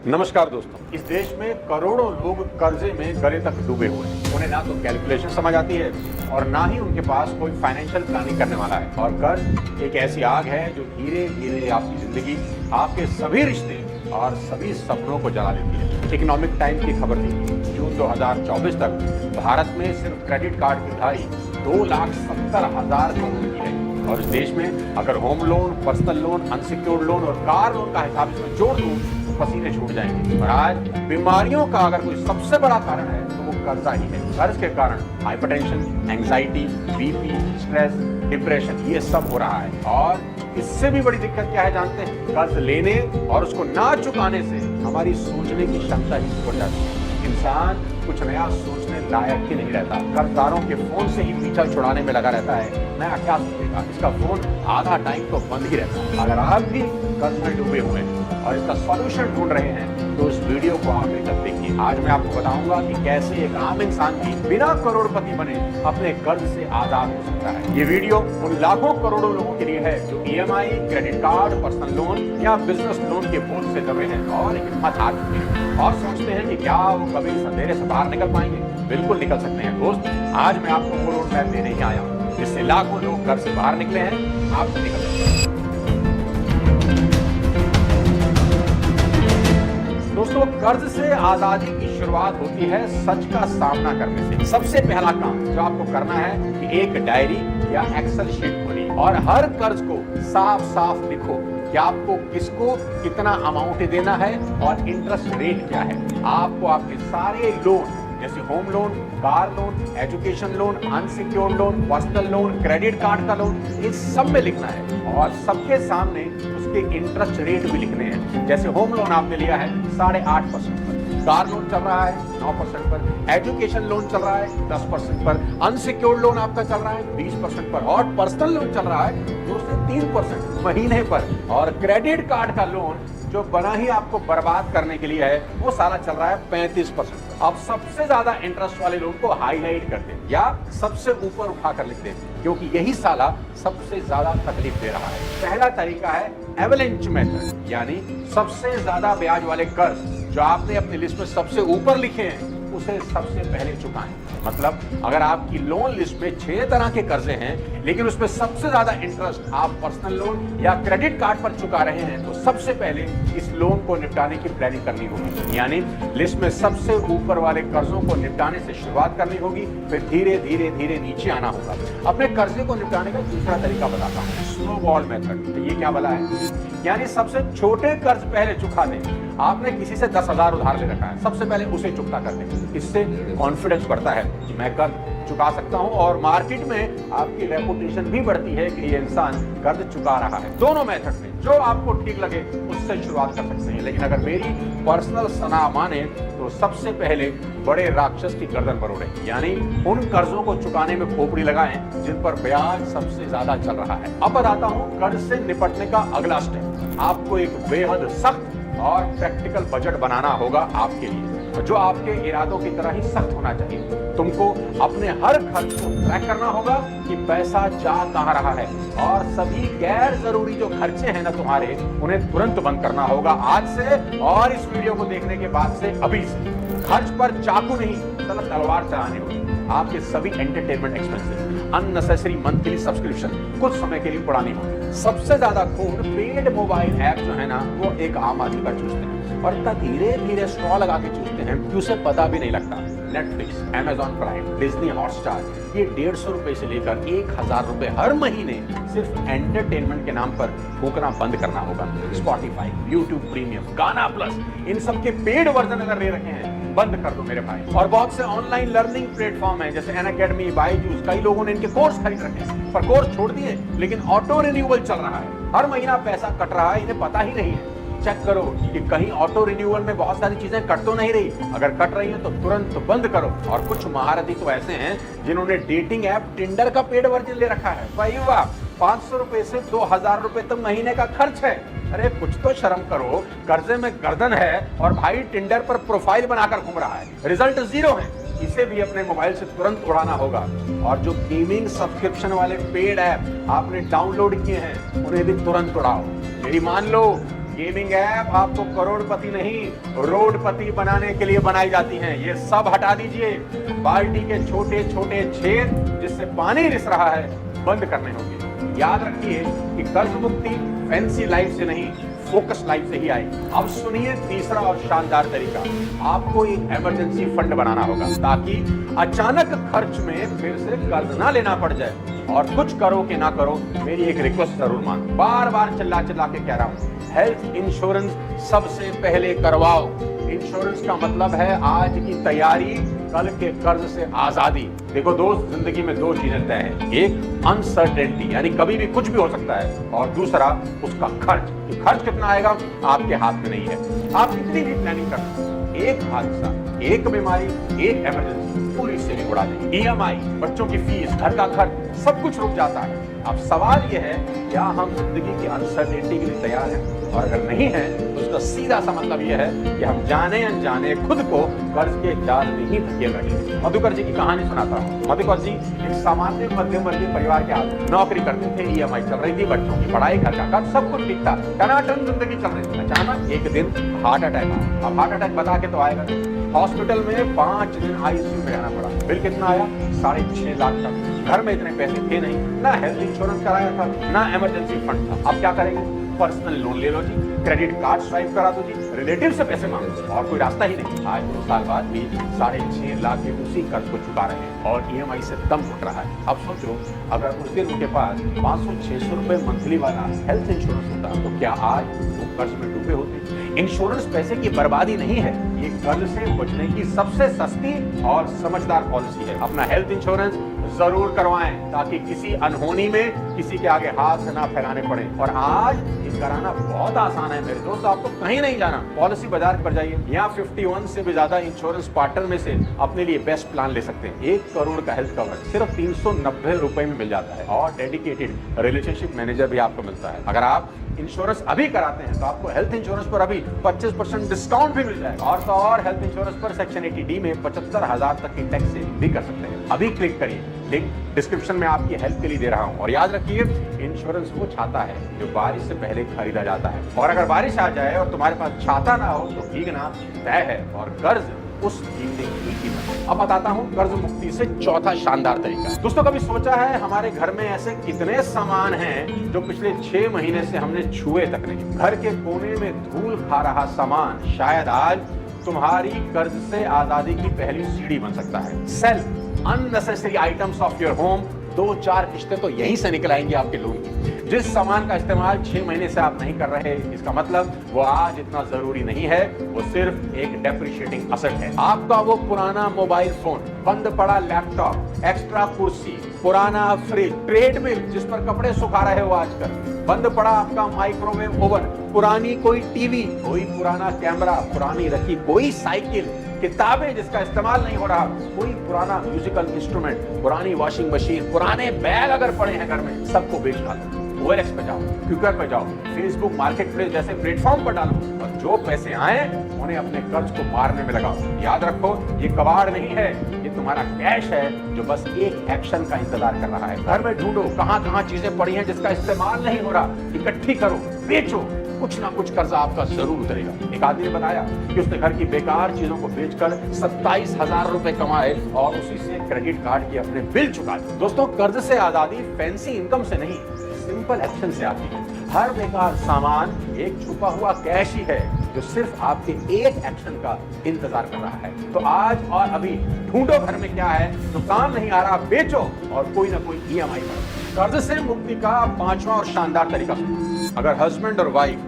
नमस्कार दोस्तों, इस देश में करोड़ों लोग कर्जे में गले तक डूबे हुए हैं। उन्हें ना तो कैलकुलेशन समझ आती है और ना ही उनके पास कोई फाइनेंशियल प्लानिंग करने वाला है। और कर्ज एक ऐसी आग है जो धीरे धीरे आपकी जिंदगी, आपके सभी रिश्ते और सभी सपनों को जला देती है। इकोनॉमिक टाइम की खबर थी, जून 2024 तक भारत में सिर्फ क्रेडिट कार्ड की उठाई 2,70,000 करोड़ की है। और इस देश में अगर home loan, personal loan, unsecured loan और कार लोन का हिसाब इसमें जोड़ दूं तो पसीने छूट जाएंगे। और आज बीमारियों का अगर कोई सबसे बड़ा कारण है तो वो कर्जा ही है। कर्ज के कारण hypertension, anxiety, BP, stress, depression, ये सब हो रहा है। और इससे भी बड़ी दिक्कत क्या है जानते हैं? कर्ज लेने और उसको ना चुकाने से हमारी सोचने की क्षमता ही बढ़ जाती है। इंसान कुछ नया सोचने लायक ही नहीं रहता। कर्जदारों के फोन से ही पीछा छुड़ाने में लगा रहता है। नया क्या सोचेगा? इसका फोन आधा टाइम तो बंद ही रहता है। अगर आप भी कर्ज में डूबे हुए हैं और इसका सॉल्यूशन ढूंढ रहे हैं तो इस वीडियो को आखिर तक देखिए। आज मैं आपको बताऊंगा कि कैसे एक आम इंसान भी बिना करोड़पति बने अपने कर्ज से आजाद हो सकता है। ये वीडियो उन लाखों करोड़ों लोगों के लिए है जो EMI, credit card, personal loan या बिजनेस लोन के बोझ से दबे हैं और हिम्मत हार चुके हैं और सोचते हैं कि क्या वो कभी इस अंधेरे से बाहर निकल पाएंगे। बिल्कुल निकल सकते हैं दोस्त। आज मैं आपको वो रोड मैप देने ही आया हूँ जिससे लाखों लोग घर से बाहर निकले हैं, आप भी निकल सकते हैं। दोस्तों, कर्ज से आजादी की शुरुआत होती है सच का सामना करने से। सबसे पहला काम जो आपको करना है कि एक डायरी या एक्सेल शीट खोलिए और हर कर्ज को साफ साफ लिखो कि आपको किसको कितना अमाउंट देना है और इंटरेस्ट रेट क्या है। आपको आपके सारे लोन जैसे home loan, car loan, education loan, unsecured loan, personal loan, credit card का लोन, इस सब में लिखना है और सबके सामने उसके इंटरेस्ट रेट भी लिखने हैं। जैसे होम लोन आपने लिया है 8.5% पर, कार लोन चल रहा है 9% पर, एजुकेशन लोन चल रहा है 10% पर, अनसिक्योर्ड लोन आपका चल रहा है 20% पर और पर्सनल लोन चल रहा है 2 से 3% महीने पर। और क्रेडिट कार्ड का लोन जो बना ही आपको बर्बाद करने के लिए है वो सारा चल रहा है 35%। अब सबसे ज्यादा इंटरेस्ट वाले लोन को हाईलाइट करते हैं या सबसे ऊपर उठाकर लिखते हैं क्योंकि यही साला सबसे ज्यादा तकलीफ दे रहा है। पहला तरीका है एवलेंच मेथड, यानी सबसे ज्यादा ब्याज वाले कर्ज जो आपने अपनी लिस्ट में सबसे ऊपर लिखे हैं उसे सबसे पहले चुकाएं। मतलब अगर आपकी लोन लिस्ट में 6 तरह के कर्जे हैं लेकिन उसमें सबसे ज्यादा इंटरेस्ट आप पर्सनल लोन या क्रेडिट कार्ड पर चुका रहे हैं तो सबसे पहले इस लोन को निपटाने की प्लानिंग करनी होगी। यानी लिस्ट में सबसे ऊपर वाले कर्जों को निपटाने से शुरुआत करनी होगी, फिर धीरे धीरे धीरे नीचे आना होगा। अपने कर्जे को निपटाने का दूसरा तरीका बताता हूँ, स्नोबॉल मेथड। तो ये क्या बोला है? यानी सबसे छोटे कर्ज पहले चुका दें। आपने किसी से 10,000 उधार ले रखा है, सबसे पहले उसे चुकता कर दें। इससे कॉन्फिडेंस बढ़ता है कि मैं कर्ज चुका सकता हूं और मार्केट में आपकी रेपुटेशन भी बढ़ती है कि ये इंसान कर्ज चुका रहा है। दोनों मेथड में जो आपको ठीक लगे उससे शुरुआत कर सकते हैं। लेकिन अगर मेरी पर्सनल सलाह माने तो सबसे पहले बड़े राक्षस की गर्दन बरोड़े, यानी उन कर्जों को चुकाने में खोपड़ी लगाएं जिन पर ब्याज सबसे ज्यादा चल रहा है। अब बताता हूं कर्ज से निपटने का अगला स्टेप। आपको एक बेहद सख्त और प्रैक्टिकल बजट बनाना होगा आपके लिए, जो आपके इरादों की तरह ही सख्त होना चाहिए। तुमको अपने हर खर्च को ट्रैक करना होगा कि पैसा जा कहां रहा है और सभी गैर जरूरी जो खर्चे हैं ना तुम्हारे, उन्हें तुरंत बंद करना होगा आज से और इस वीडियो को देखने के बाद से, अभी से। खर्च पर चाकू नहीं, तलवार चलानी होगी। आपके सभी entertainment expenses, unnecessary monthly subscription कुछ समय के लिए उड़ानी होगी। सबसे ज्यादा खून पेड मोबाइल ऐप जो है ना वो एक आम आदमी का चूसते हैं और इतना धीरे धीरे स्ट्रॉ लगा के चूसते हैं कि उसे पता भी नहीं लगता। Netflix, Amazon prime, Disney Hotstar, ये 150 रुपए से लेकर 1,000 रुपए हर महीने सिर्फ एंटरटेनमेंट के नाम पर फूकना बंद करना होगा। स्पॉटिफाई, यूट्यूब प्रीमियम, गाना प्लस, इन सब के पेड वर्जन अगर ले रखे हैं बंद कर दो मेरे भाई। और बहुत से ऑनलाइन लर्निंग प्लेटफॉर्म हैं जैसे अनअकैडमी, बायजूस, कई लोगों ने इनके कोर्स खरीद रखे हैं पर कोर्स छोड़ दिए, लेकिन ऑटो रिन्यूअल चल रहा है। हर महीना पैसा कट रहा है, इन्हें पता ही नहीं है। चेक करो कि कहीं ऑटो रिन्यूअल में बहुत सारी चीजें कट तो नहीं रही। अगर कट रही है तो तुरंत बंद करो। और कुछ महारथी तो ऐसे हैं जिन्होंने डेटिंग ऐप टिंडर का पेड वर्जन ले रखा है। भाई वाह, 500 रुपए से 2,000 रुपए तो महीने का खर्च है। अरे कुछ तो शर्म करो, कर्जे में गर्दन है और भाई टिंडर पर प्रोफाइल बनाकर घूम रहा है, रिजल्ट 0 है। इसे भी अपने मोबाइल से तुरंत उड़ाना होगा। और जो गेमिंग सब्सक्रिप्शन वाले पेड ऐप आपने डाउनलोड किए हैं उन्हें भी तुरंत उड़ाओ। मेरी मान लो गेमिंग ऐप आपको करोड़पति नहीं, रोडपति बनाने के लिए बनाई जाती हैं। ये सब हटा दीजिए। बाल्टी के छोटे छोटे छेद जिससे पानी रिस रहा है, बंद करने होंगे। याद रखिए कि कर्ज मुक्ति फैंसी लाइफ से नहीं, फोकस लाइफ से ही आएगी। अब सुनिए तीसरा और शानदार तरीका। आपको एक इमरजेंसी फंड बनाना होगा ताकि अचानक खर्च में फिर से कर्ज ना लेना पड़ जाए। और कुछ करो कि ना करो, मेरी एक रिक्वेस्ट जरूर मानो। बार बार चिल्ला चिल्ला के कह रहा हूं, हेल्थ इंश्योरेंस सबसे पहले करवाओ। इंश्योरेंस का मतलब है आज की तैयारी, कल के कर्ज से आजादी। देखो दोस्त, जिंदगी में दो चीजें तय हैं, एक अनसर्टेनिटी यानी कभी भी कुछ भी हो सकता है, और दूसरा उसका खर्च। कि खर्च कितना आएगा आपके हाथ में नहीं है। आप कितनी भी प्लानिंग कर सकते हैं, एक हादसा, एक बीमारी, एक इमरजेंसी पूरी सेविंग उड़ा देगी। EMI, बच्चों की फीस, घर का खर्च, सब कुछ रुक जाता है। अब सवाल यह है, क्या हम जिंदगी की अनसर्टेनिटी के लिए तैयार हैं? और अगर नहीं है तो उसका सीधा सा मतलब यह है कि हम जाने अनजाने खुद को कर्ज के जाल में ही धकेल रहे हैं। मधुकर जी की कहानी सुनाता हूँ। मधुकर जी एक सामान्य मध्यम वर्गीय परिवार के आदमी, नौकरी करते थे, EMI चल रही थी, बच्चों की पढ़ाई, घर का खर्च, सब कुछ ठीक था, टनाटन जिंदगी चल रही थी। अचानक एक दिन हार्ट अटैक आया। अब हार्ट अटैक बता के तो आएगा, हॉस्पिटल में 5 दिन ICU में रहना पड़ा। बिल कितना आया? 6.5 लाख तक। घर में इतने पैसे थे नहीं, ना हेल्थ इंश्योरेंस कराया था, ना इमरजेंसी फंड था। अब क्या करेंगे? पर्सनल लोन ले लो जी, क्रेडिट कार्ड स्वाइप करा दो जी, रिलेटिव से पैसे मांगो, और कोई रास्ता ही नहीं। आज 2 साल बाद भी 6.5 लाख के उसी कर्ज को चुका रहे हैं और EMI से दम घुट रहा है। अब सोचो, अगर उस दिन उनके पास 500-600 रुपए मंथली वाला हेल्थ इंश्योरेंस होता तो क्या आज वो कर्ज में डूबे होते? इंश्योरेंस पैसे की बर्बादी नहीं है, ये कर्ज से बचने की सबसे सस्ती और समझदार पॉलिसी है। अपना हेल्थ इंश्योरेंस जरूर करवाएं ताकि किसी अनहोनी में किसी के आगे हाथ ना फैलाने पड़े। और आज ये कराना बहुत आसान है मेरे दोस्त, आपको कहीं नहीं जाना। पॉलिसी बाजार पर जाइए, यहाँ 51 से भी ज्यादा इंश्योरेंस पार्टनर में से अपने लिए बेस्ट प्लान ले सकते हैं। 1 करोड़ का हेल्थ कवर सिर्फ 390 रुपए में मिल जाता है, और डेडिकेटेड रिलेशनशिप मैनेजर भी आपको मिलता है। अगर आप इंश्योरेंस अभी कराते हैं तो आपको हेल्थ इंश्योरेंस पर अभी 25% डिस्काउंट भी मिल जाएगा। और तो और हेल्थ इंश्योरेंस पर सेक्शन 80D में 75,000 तक की टैक्स सेविंग भी कर सकते हैं। अभी क्लिक करिए, लिंक डिस्क्रिप्शन में आपकी हेल्प के लिए दे रहा हूं। और याद रखिए, इंश्योरेंस वो छाता है जो बारिश से पहले खरीदा जाता है, और अगर बारिश आ जाए और तुम्हारे पास छाता ना हो तो भीगना तय है, और कर्ज उस भीगने की कीमत। अब बताता हूं कर्ज मुक्ति से चौथा शानदार तरीका। दोस्तों, कभी सोचा है हमारे घर में ऐसे कितने सामान हैं जो पिछले 6 महीने से हमने छुए तक नहीं? घर के कोने में धूल खा रहा सामान शायद आज तुम्हारी कर्ज से आजादी की पहली सीढ़ी बन सकता है। Sell unnecessary items of your home, 2-4 किस्तें तो यहीं से निकल आएंगी आपके लोन की। जिस सामान का इस्तेमाल 6 महीने से आप नहीं कर रहे, इसका मतलब वो आज इतना जरूरी नहीं है, वो सिर्फ एक डेप्रिशिएटिंग असेट है। आपका वो पुराना मोबाइल फोन, बंद पड़ा लैपटॉप, एक्स्ट्रा कुर्सी, पुराना फ्रिज, ट्रेडमिल जिस पर कपड़े सुखा रहे हो आजकल, बंद पड़ा आपका माइक्रोवेव ओवन, पुरानी कोई टीवी, कोई पुराना कैमरा, पुरानी रखी कोई साइकिल, किताबें जिसका इस्तेमाल नहीं हो रहा, कोई पुराना म्यूजिकल इंस्ट्रूमेंट, पुरानी वॉशिंग मशीन, पुराने बैग अगर पड़े हैं घर में, सबको बेच डालो। OLX पे जाओ, क्विकर पे जाओ, फेसबुक मार्केटप्लेस जैसे प्लेटफॉर्म पर डालो, और जो पैसे आए उन्हें अपने कर्ज को मारने में लगाओ। याद रखो, ये कबाड़ नहीं है, ये तुम्हारा कैश है जो बस एक एक्शन का इंतजार कर रहा है। घर में ढूंढो कहां-कहां चीजें पड़ी हैं जिसका इस्तेमाल नहीं हो रहा, इकट्ठी करो, बेचो, कुछ ना कुछ कर्जा आपका जरूर उतरेगा। एक आदमी ने बताया कि उसने घर की बेकार चीजों को बेचकर 27,000 रुपए कमाए और उसी से क्रेडिट कार्ड के अपने बिल चुका दिए। दोस्तों, कर्ज से आजादी फैंसी इनकम से नहीं, सिंपल एक्शन से आती है। हर बेकार सामान एक छुपा हुआ कैश ही है जो सिर्फ आपके एक एक्शन का इंतजार कर रहा है। तो आज और अभी ढूंढो घर में क्या है जो काम नहीं आ रहा, बेचो और कोई ना कोई EMI करो। कर्ज से मुक्ति का 5वां और शानदार तरीका सुनो। अगर हस्बैंड और वाइफ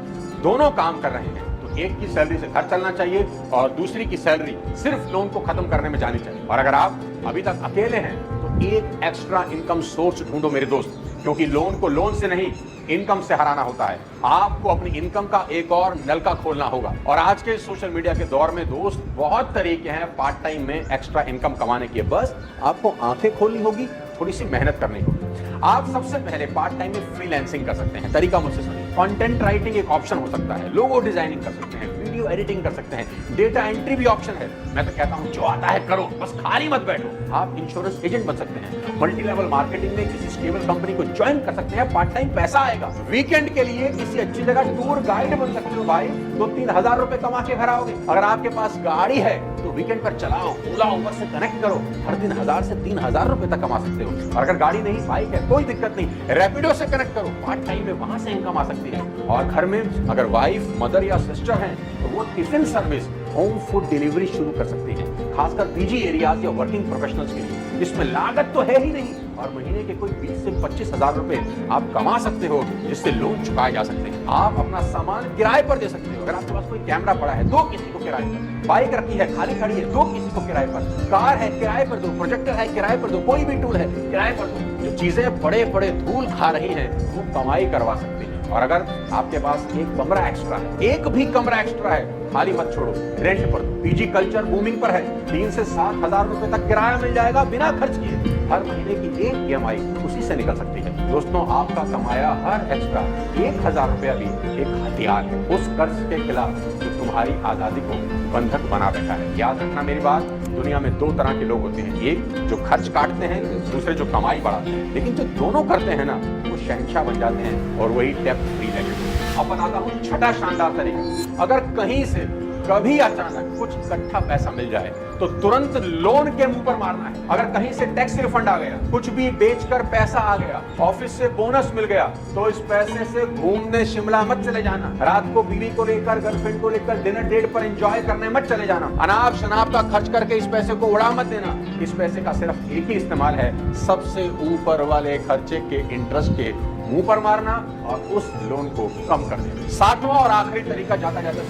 दोनों काम कर रहे हैं तो एक की सैलरी से घर चलना चाहिए और दूसरी की सैलरी सिर्फ लोन को खत्म करने में जानी चाहिए। और अगर आप अभी तक अकेले हैं तो एक एक्स्ट्रा इनकम सोर्स ढूंढो मेरे दोस्त, क्योंकि लोन को लोन से नहीं, इनकम से हराना होता है। आपको अपनी इनकम का एक और नलका खोलना होगा। और आज के सोशल मीडिया के दौर में दोस्त, बहुत तरीके हैं पार्ट टाइम में एक्स्ट्रा इनकम कमाने के, बस आपको आंखें खोलनी होगी, थोड़ी सी मेहनत करनी होगी। आप सबसे पहले पार्ट टाइम में फ्रीलांसिंग कर सकते हैं। तरीका मुझसे सुनिए। कंटेंट राइटिंग एक ऑप्शन हो सकता है, लोगो डिजाइनिंग कर सकते हैं, वीडियो एडिटिंग कर सकते हैं, डेटा एंट्री भी ऑप्शन है। मैं तो कहता हूं जो आता है करो, बस खाली मत बैठो। आप इंश्योरेंस एजेंट बन सकते हैं, मल्टी लेवल मार्केटिंग में किसी स्टेबल कंपनी को ज्वाइन कर सकते हैं, पार्ट टाइम पैसा आएगा। वीकेंड के लिए किसी अच्छी जगह टूर गाइड बन सकते हो भाई, 2-3 हजार रुपए कमा के घर आओगे। अगर आपके पास गाड़ी है तो वीकेंड पर चलाओ, ओला उबर से कनेक्ट करो, हर दिन 1000 से 3000 रुपए तक कमा सकते हो। और अगर गाड़ी नहीं, बाइक है, कोई दिक्कत नहीं, रैपिडो से कनेक्ट करो, पार्ट टाइम में वहां से इनकम आ सकती है। और घर में अगर वाइफ, मदर या सिस्टर हैं तो वो tiffin service, home food delivery शुरू कर सकती हैं, खासकर पीजी एरियाज या वर्किंग प्रोफेशनल्स के लिए। इसमें लागत तो है ही नहीं और महीने के कोई 20 से 25 हजार रुपए आप कमा सकते हो, जिससे लोन चुकाए जा सकते हैं। आप अपना सामान किराए पर दे सकते हो। अगर आपके पास कोई कैमरा पड़ा है, दो किसी को किराए पर, बाइक रखी है खाली खड़ी है, दो किसी को किराए पर, कार है किराए पर दो, प्रोजेक्टर है किराए पर दो, कोई भी टूल है किराए पर दो। जो चीजें पड़े पड़े धूल खा रही हैं वो कमाई करवा सकते हैं। और अगर आपके पास एक कमरा एक्स्ट्रा है, एक भी कमरा एक्स्ट्रा है, खाली मत छोड़ो, रेंट पर दो। पीजी कल्चर बूमिंग पर है, 3 से 7 हजार रुपए तक किराया मिल जाएगा बिना खर्च किए। हर महीने की एक EMI उसी से निकल सकती है। दोस्तों, आपका कमाया हर एक्स्ट्रा 1000 रुपया भी एक हथियार है उस कर्ज के खिलाफ जो तुम्हारी आजादी को बंधक बना बैठा है। याद रखना मेरी बात, दुनिया में 2 तरह के लोग होते हैं, एक जो खर्च काटते हैं, दूसरे जो कमाई बढ़ाते हैं। लेकिन जो दोनों करते हैं ना, वो शहंशाह बन जाते हैं और वही डेब्ट फ्री रहते हैं। अब बताता हूँ छठा शानदार तरीका। अगर कहीं से कभी अचानक कुछ इकट्ठा पैसा मिल जाए तो तुरंत लोन के मुंह पर मारना है। अगर कहीं से टैक्स रिफंड आ गया, कुछ भी बेचकर पैसा आ गया, ऑफिस से बोनस मिल गया, तो इस पैसे से घूमने शिमला मत चले जाना। रात को बीवी को लेकर, गर्लफ्रेंड को लेकर डिनर डेट पर एंजॉय करने मत चले जाना। अनाप शनाप का खर्च करके इस पैसे को उड़ा मत देना। इस पैसे का सिर्फ एक ही इस्तेमाल है, सबसे ऊपर वाले खर्चे के इंटरेस्ट के मुंह पर मारना और उस लोन को कम कर देना। 7वां और आखिरी तरीका, जाता जाता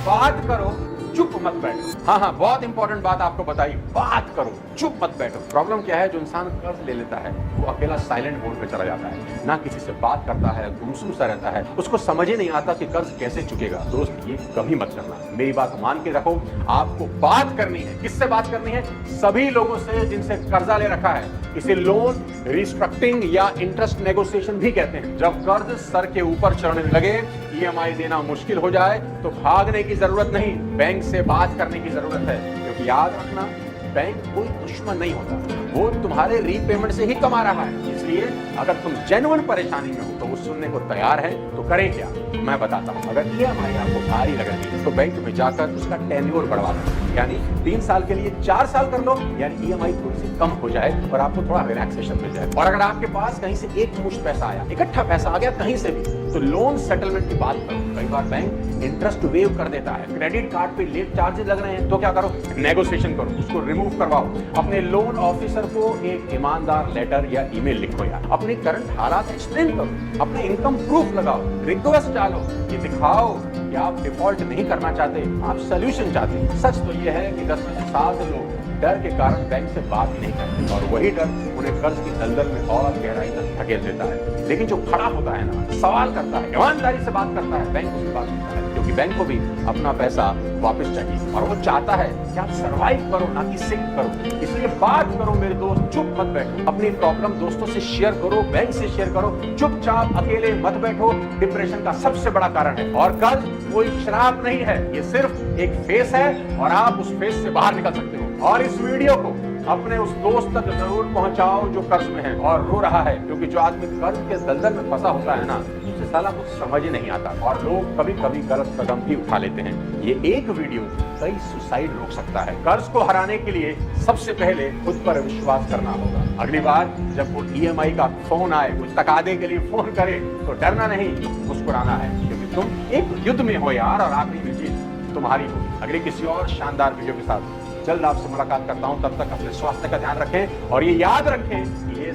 बात करो, चुप मत बैठो। हाँ, बहुत इंपॉर्टेंट बात आपको बताई, बात करो, चुप मत बैठो। प्रॉब्लम क्या है, जो इंसान कर्ज ले लेता है वो अकेला साइलेंट मोड पे चला जाता है, ना किसी से बात करता है, गुमसुम सा रहता है, उसको समझ ही नहीं आता कि कर्ज कैसे चुकेगा। दोस्त, ये कभी मत करना, मेरी बात मान के रखो। आपको बात करनी है, किससे बात करनी है? सभी लोगों से जिनसे कर्जा ले रखा है। इसे लोन रिस्ट्रक्चरिंग या इंटरेस्ट नेगोशिएशन भी कहते हैं। जब कर्ज सर के ऊपर चढ़ने लगे, EMI देना मुश्किल हो जाए, तो भागने की जरूरत नहीं, बैंक से बात करने की जरूरत है। क्योंकि याद रखना, बैंक कोई दुश्मन नहीं होता, वो तुम्हारे रीपेमेंट से ही कमा रहा है। इसलिए अगर तुम जेन्युइन परेशानी में हो तो वो सुनने को तैयार है, तो करें क्या, मैं बताता हूँ। अगर EMI आपको भारी लग रही है तो बैंक में जाकर उसका टेन्योर बढ़वा लो, यानी 3 साल के लिए 4 साल कर लो, यानी EMI थोड़ी सी कम हो जाए और आपको थोड़ा रिलैक्सेशन मिल जाए। और अगर आपके पास कहीं से एक मुश्त पैसा आया, इकट्ठा पैसा आ गया कहीं से भी, तो लोन सेटलमेंट की बात करो। कई बार बैंक इंटरेस्ट वेव कर देता है, क्रेडिट कार्ड पे लेट चार्जेस लग रहे हैं, तो क्या करो, नेगोशिएशन करो, उसको रिमूव करवाओ। अपने लोन ऑफिसर को एक ईमानदार लेटर या ईमेल लिखो, यार अपनी करंट हालात एक्सप्लेन करो, अपने इनकम प्रूफ लगाओ, रिक्वेस्ट डालो, ये दिखाओ कि आप डिफॉल्ट नहीं करना चाहते, आप सोल्यूशन चाहते हैं। सच तो ये है कि 10 में से 7 लोग डर के कारण बैंक से बात ही नहीं करते और वही डर उन्हें कर्ज की दलदल में और गहराई तक धकेल देता है। लेकिन जो खड़ा होता है ना, सवाल करता है, ईमानदारी से बात करता है, बैंक उसकी बात सुनता है, क्योंकि बैंक को भी अपना पैसा वापस चाहिए और वो चाहता है कि आप सर्वाइव करो, ना कि सिंक करो। इसलिए बात करो मेरे दोस्त, चुप मत बैठो। अपनी प्रॉब्लम दोस्तों से शेयर करो, बैंक से शेयर करो, चुपचाप अकेले मत बैठो। डिप्रेशन का सबसे बड़ा कारण है और कर्ज कोई श्राप नहीं है, ये सिर्फ एक फेस है और आप उस फेस से बाहर निकल सकते हो। और इस वीडियो को अपने उस दोस्त तक जरूर पहुंचाओ जो कर्ज में है और रो रहा है, क्योंकि जो आदमी कर्ज के दलदल में फंसा होता है ना, उसे साला कुछ समझ ही नहीं आता और लोग कभी कभी गलत कदम भी उठा लेते हैं। ये एक वीडियो कई सुसाइड रोक सकता है। कर्ज को हराने के लिए सबसे पहले खुद पर विश्वास करना होगा। अगली बार जब वो EMI का फोन आए, कुछ तकादे के लिए फोन करे, तो डरना नहीं, मुस्कुराना है, क्योंकि तुम एक युद्ध में हो यार और आखिरी में जीत तुम्हारी होगी। अगले किसी और शानदार वीडियो के साथ जल्द आपसे मुलाकात करता हूं, तब तक अपने स्वास्थ्य का ध्यान रखें और ये याद रखें कि ये